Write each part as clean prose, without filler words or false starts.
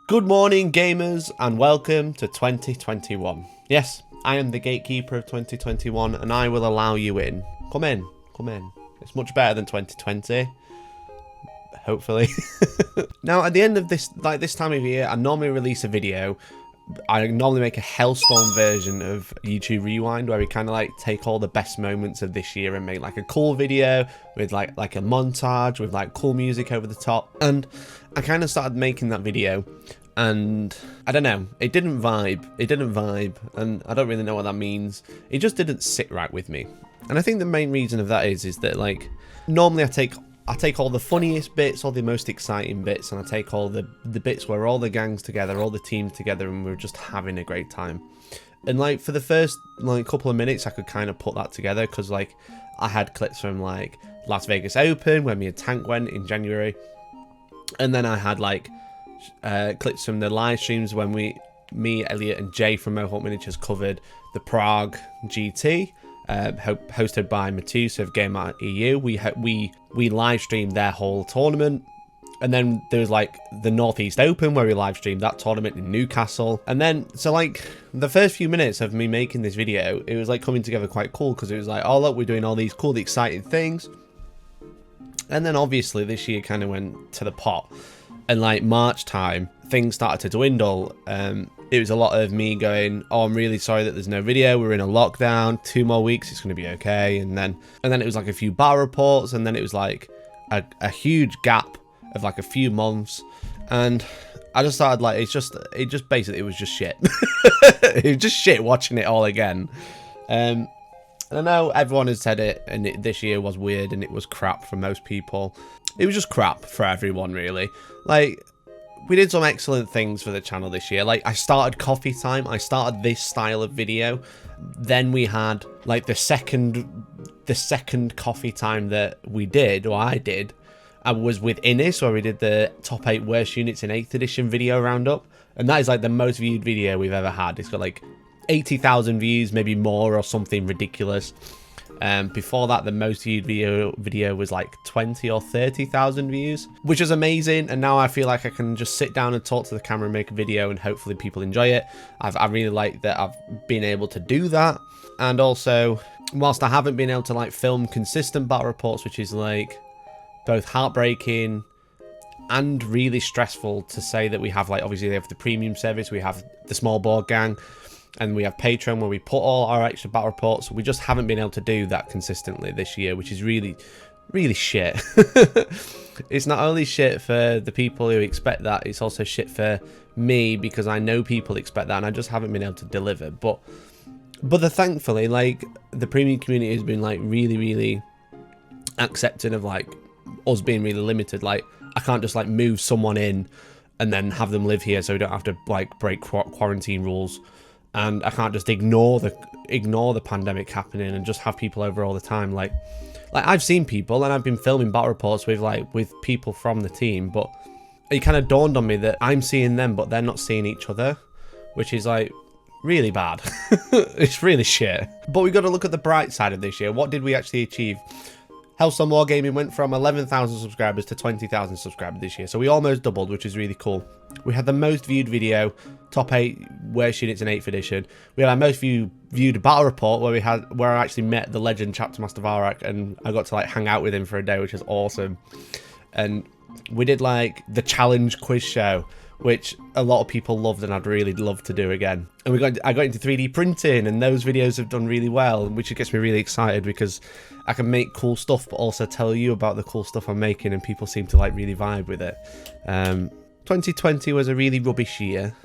Good morning, gamers, and welcome to 2021. Yes, I am the gatekeeper of 2021, and I will allow you in. Come in, come in. It's much better than 2020. Hopefully. Now, at the end of this time of year, I normally release a video. I normally make a Hellstorm version of YouTube Rewind, where we kind of like take all the best moments of this year and make like a cool video with like a montage with like cool music over the top. And I kind of started making that video, and I don't know, it didn't vibe, and I don't really know what that means. It just didn't sit right with me. And I think the main reason of that is that like normally I take all the funniest bits, all the most exciting bits, and I take all the bits where all the gang's together, all the teams together, and we're just having a great time. And like for the first like couple of minutes, I could kind of put that together because like I had clips from like Las Vegas Open when me and Tank went in January, and then I had like clips from the live streams when me, Elliot, and Jay from Mohawk Miniatures covered the Prague GT. Hosted by Matus of Game Art EU. We live streamed their whole tournament, and then there was like the Northeast Open where we live streamed that tournament in Newcastle. And then so like the first few minutes of me making this video, it was like coming together quite cool because it was like, oh look, we're doing all these cool exciting things. And then obviously this year kind of went to the pot, and like March time things started to dwindle. It was a lot of me going, oh, I'm really sorry that there's no video. We're in a lockdown. 2 more weeks, it's going to be okay. And then it was like a few battle reports, and then it was like a huge gap of like a few months. And I just started like, it just basically, it was just shit. It was just shit watching it all again. And I know everyone has said it, and this year was weird and it was crap for most people. It was just crap for everyone, really. Like, we did some excellent things for the channel this year. Like, I started coffee time. I started this style of video. Then we had like the second coffee time that we did, or I did, I was with Innis, where we did the top 8 worst units in 8th edition video roundup. And that is like the most viewed video we've ever had. It's got like 80,000 views, maybe more, or something ridiculous. Before that, the most viewed video was like 20 or 30,000 views, which is amazing. And now I feel like I can just sit down and talk to the camera and make a video, and hopefully people enjoy it. I really like that I've been able to do that. And also, whilst I haven't been able to like film consistent battle reports, which is like both heartbreaking and really stressful to say that we have, like, obviously they have the premium service, we have the small board gang, and we have Patreon where we put all our extra battle reports. We just haven't been able to do that consistently this year, which is really, really shit. It's not only shit for the people who expect that, it's also shit for me, because I know people expect that and I just haven't been able to deliver. But thankfully, like, the premium community has been like really, really accepting of like us being really limited. Like, I can't just like move someone in and then have them live here so we don't have to like break quarantine rules. And I can't just ignore the pandemic happening and just have people over all the time. Like I've seen people, and I've been filming battle reports with people from the team, but it kind of dawned on me that I'm seeing them, but they're not seeing each other, which is like really bad. It's really shit. But we got to look at the bright side of this year. What did we actually achieve? Hellstormwargaming went from 11,000 subscribers to 20,000 subscribers this year, so we almost doubled, which is really cool. We had the most viewed video, top 8 worst units in 8th edition. We had our most viewed battle report, where I actually met the legend Chapter Master Varak, and I got to like hang out with him for a day, which is awesome. And we did like the challenge quiz show, which a lot of people loved, and I'd really love to do again. And I got into 3D printing, and those videos have done really well, which gets me really excited because I can make cool stuff, but also tell you about the cool stuff I'm making, and people seem to like really vibe with it. 2020 was a really rubbish year,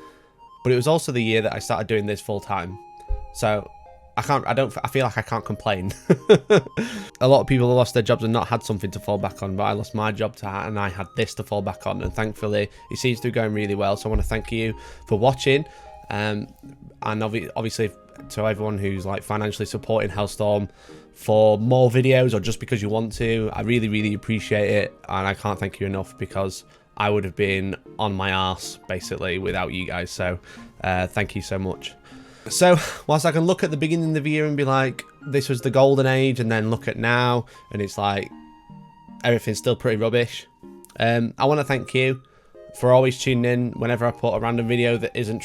but it was also the year that I started doing this full time. So I feel like I can't complain. A lot of people have lost their jobs and not had something to fall back on, but I lost my job and I had this to fall back on, and thankfully it seems to be going really well. So I want to thank you for watching, and obviously to everyone who's like financially supporting Hellstorm for more videos, or just because you want to. I really, really appreciate it, and I can't thank you enough, because I would have been on my arse basically without you guys. So thank you so much. So whilst I can look at the beginning of the year and be like, this was the golden age, and then look at now and it's like everything's still pretty rubbish, I want to thank you for always tuning in whenever I put a random video that isn't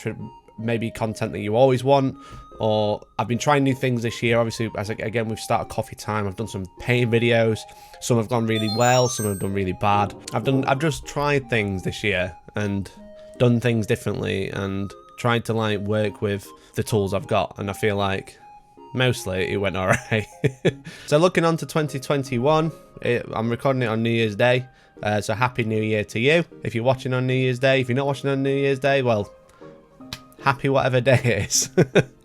maybe content that you always want. Or I've been trying new things this year. Obviously, again, we've started coffee time. I've done some painting videos. Some have gone really well. Some have done really bad. I've just tried things this year and done things differently and tried to like work with the tools I've got. And I feel like mostly it went all right. So looking on to 2021, I'm recording it on New Year's Day. So happy New Year to you. If you're watching on New Year's Day, if you're not watching on New Year's Day, well, happy whatever day it is.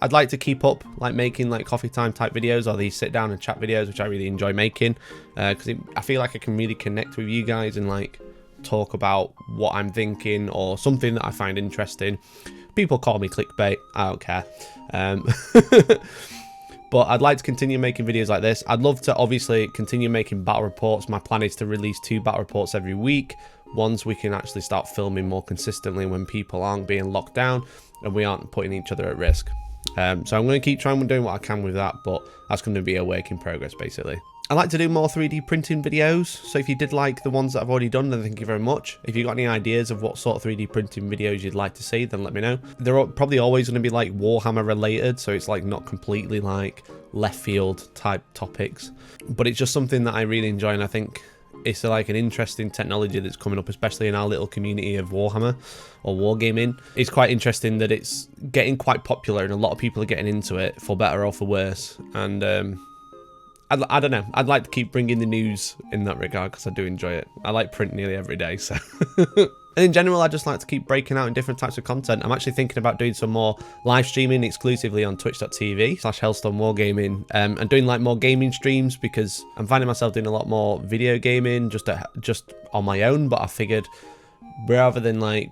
I'd like to keep up like making like coffee time type videos or these sit down and chat videos, which I really enjoy making, because I feel like I can really connect with you guys and like talk about what I'm thinking or something that I find interesting. People call me clickbait, I don't care. But I'd like to continue making videos like this. I'd love to obviously continue making battle reports. My plan is to release 2 battle reports every week. Once we can actually start filming more consistently when people aren't being locked down and we aren't putting each other at risk. So I'm going to keep trying and doing what I can with that, but that's going to be a work in progress basically. I like to do more 3D printing videos, so if you did like the ones that I've already done, then thank you very much. If you've got any ideas of what sort of 3D printing videos you'd like to see, then let me know. They're probably always going to be like Warhammer related, so it's like not completely like left field type topics, but it's just something that I really enjoy, and I think it's like an interesting technology that's coming up, especially in our little community of Warhammer or Wargaming. It's quite interesting that it's getting quite popular and a lot of people are getting into it, for better or for worse, and I don't know. I'd like to keep bringing the news in that regard because I do enjoy it. I like print nearly every day, so. And in general, I just like to keep breaking out in different types of content. I'm actually thinking about doing some more live streaming exclusively on twitch.tv/Hellstormwargaming, and doing like more gaming streams, because I'm finding myself doing a lot more video gaming just on my own. But I figured rather than like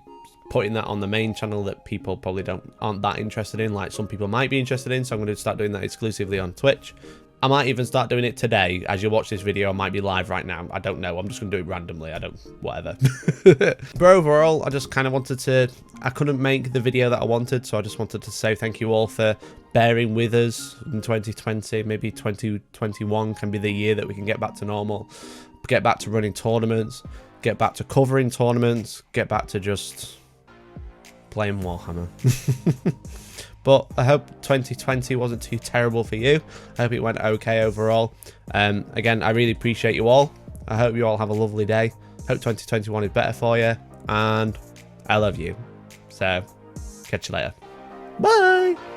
putting that on the main channel that people probably aren't that interested in, like some people might be interested in, so I'm going to start doing that exclusively on Twitch. I might even start doing it today. As you watch this video, I might be live right now. I don't know. I'm just going to do it randomly. Whatever. But overall, I just kind of I couldn't make the video that I wanted, so I just wanted to say thank you all for bearing with us in 2020. Maybe 2021 can be the year that we can get back to normal, get back to running tournaments, get back to covering tournaments, get back to just playing Warhammer. But I hope 2020 wasn't too terrible for you. I hope it went okay overall. Again, I really appreciate you all. I hope you all have a lovely day. Hope 2021 is better for you. And I love you. So, catch you later. Bye!